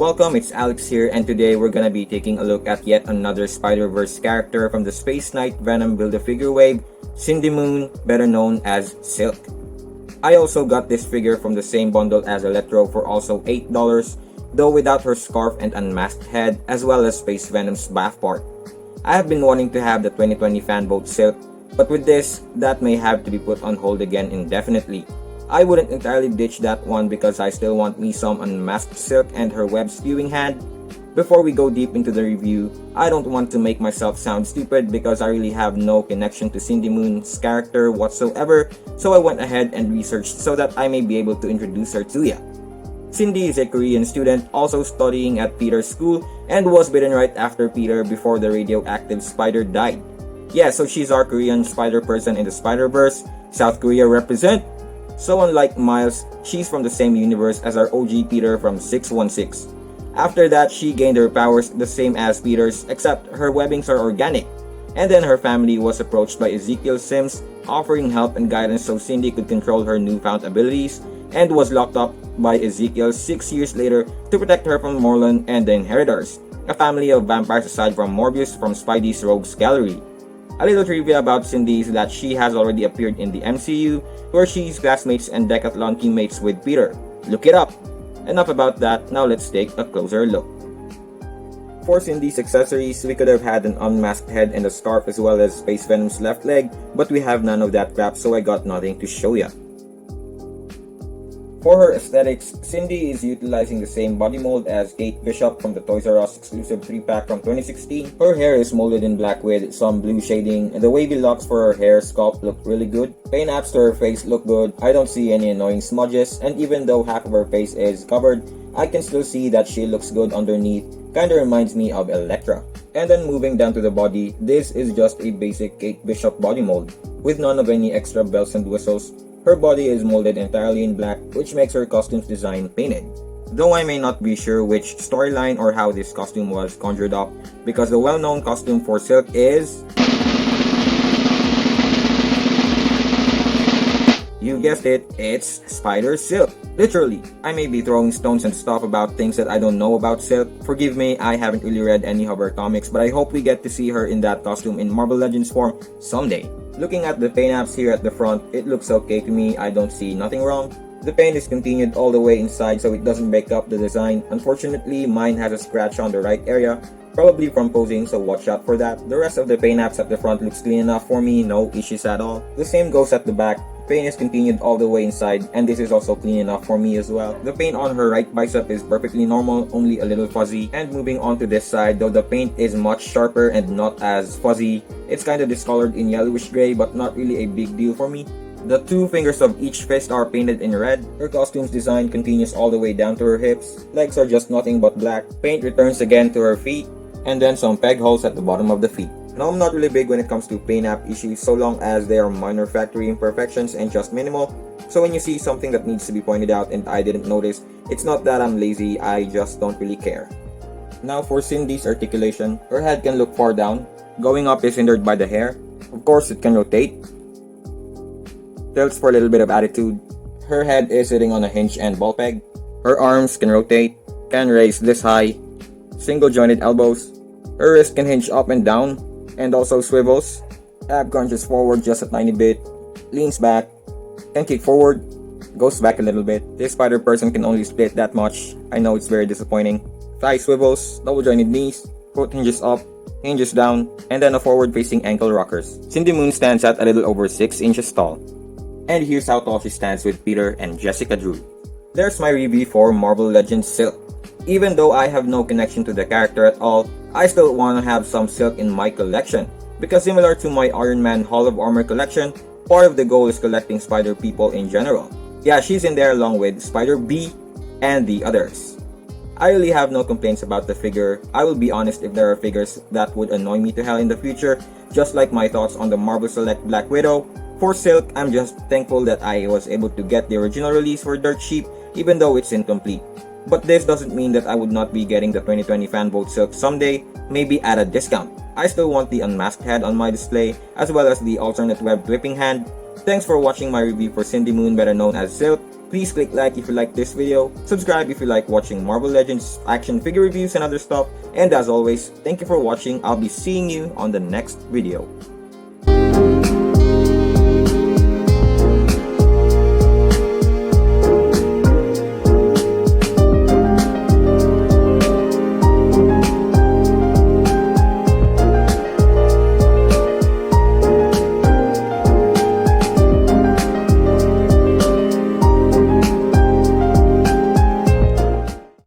Welcome, it's Alex here, and today we're gonna be taking a look at yet another Spider-Verse character from the Space Knight Venom Build-A-Figure wave, Cindy Moon, better known as Silk. I also got this figure from the same bundle as Electro for also $8, though without her scarf and unmasked head, as well as Space Venom's bath part. I have been wanting to have the 2020 fanboat Silk, but with this, that may have to be put on hold again indefinitely. I wouldn't entirely ditch that one because I still want me some unmasked Silk and her web spewing hand. Before we go deep into the review, I don't want to make myself sound stupid because I really have no connection to Cindy Moon's character whatsoever, so I went ahead and researched so that I may be able to introduce her to ya. Cindy is a Korean student also studying at Peter's school and was bitten right after Peter before the radioactive spider died. Yeah, so she's our Korean spider person in the Spider-Verse. South Korea represent! So unlike Miles, she's from the same universe as our OG Peter from 616. After that, she gained her powers the same as Peter's, except her webbings are organic. And then her family was approached by Ezekiel Sims, offering help and guidance so Cindy could control her newfound abilities, and was locked up by Ezekiel 6 years later to protect her from Morlun and the Inheritors, a family of vampires aside from Morbius from Spidey's Rogues Gallery. A little trivia about Cindy is that she has already appeared in the MCU, where she's classmates and decathlon teammates with Peter. Look it up! Enough about that, now let's take a closer look. For Cindy's accessories, we could have had an unmasked head and a scarf as well as Space Venom's left leg, but we have none of that crap, so I got nothing to show ya. For her aesthetics, Cindy is utilizing the same body mold as Kate Bishop from the Toys R Us exclusive 3-pack from 2016. Her hair is molded in black with some blue shading, and the wavy locks for her hair sculpt look really good. Paint apps to her face look good, I don't see any annoying smudges, and even though half of her face is covered, I can still see that she looks good underneath, kinda reminds me of Elektra. And then moving down to the body, this is just a basic Kate Bishop body mold, with none of any extra bells and whistles. Her body is molded entirely in black, which makes her costume's design painted. Though I may not be sure which storyline or how this costume was conjured up, because the well-known costume for Silk is... You guessed it, it's Spider Silk. Literally, I may be throwing stones and stuff about things that I don't know about Silk. Forgive me, I haven't really read any of her comics, but I hope we get to see her in that costume in Marvel Legends form someday. Looking at the paint apps here at the front, it looks okay to me, I don't see nothing wrong. The paint is continued all the way inside so it doesn't break up the design. Unfortunately, mine has a scratch on the right area, probably from posing, so watch out for that. The rest of the paint apps at the front looks clean enough for me, no issues at all. The same goes at the back. Paint is continued all the way inside, and this is also clean enough for me as well. The paint on her right bicep is perfectly normal, only a little fuzzy. And moving on to this side, though the paint is much sharper and not as fuzzy, it's kinda discolored in yellowish gray, but not really a big deal for me. The two fingers of each fist are painted in red. Her costume's design continues all the way down to her hips. Legs are just nothing but black. Paint returns again to her feet, and then some peg holes at the bottom of the feet. Now, I'm not really big when it comes to paint app issues so long as they are minor factory imperfections and just minimal. So when you see something that needs to be pointed out and I didn't notice, it's not that I'm lazy, I just don't really care. Now for Cindy's articulation, her head can look far down. Going up is hindered by the hair. Of course, it can rotate. Tilts for a little bit of attitude. Her head is sitting on a hinge and ball peg. Her arms can rotate, can raise this high. Single jointed elbows. Her wrist can hinge up and down, and also swivels. Ab crunches forward just a tiny bit, leans back, can kick forward, goes back a little bit. This spider person can only split that much. I know it's very disappointing. Thigh swivels, double jointed knees, foot hinges up, hinges down, and then a forward facing ankle rockers. Cindy Moon stands at a little over 6 inches tall. And here's how tall she stands with Peter and Jessica Drew. There's my review for Marvel Legends Silk. Even though I have no connection to the character at all, I still want to have some Silk in my collection, because similar to my Iron Man Hall of Armor collection, part of the goal is collecting Spider people in general. Yeah, she's in there along with Spider-B and the others. I really have no complaints about the figure. I will be honest if there are figures that would annoy me to hell in the future, just like my thoughts on the Marvel Select Black Widow. For Silk, I'm just thankful that I was able to get the original release for dirt cheap, even though it's incomplete. But this doesn't mean that I would not be getting the 2020 fanboat Silk someday, maybe at a discount. I still want the unmasked head on my display, as well as the alternate web flipping hand. Thanks for watching my review for Cindy Moon, better known as Silk. Please click like if you like this video, subscribe if you like watching Marvel Legends action figure reviews and other stuff, and as always, thank you for watching. I'll be seeing you on the next video.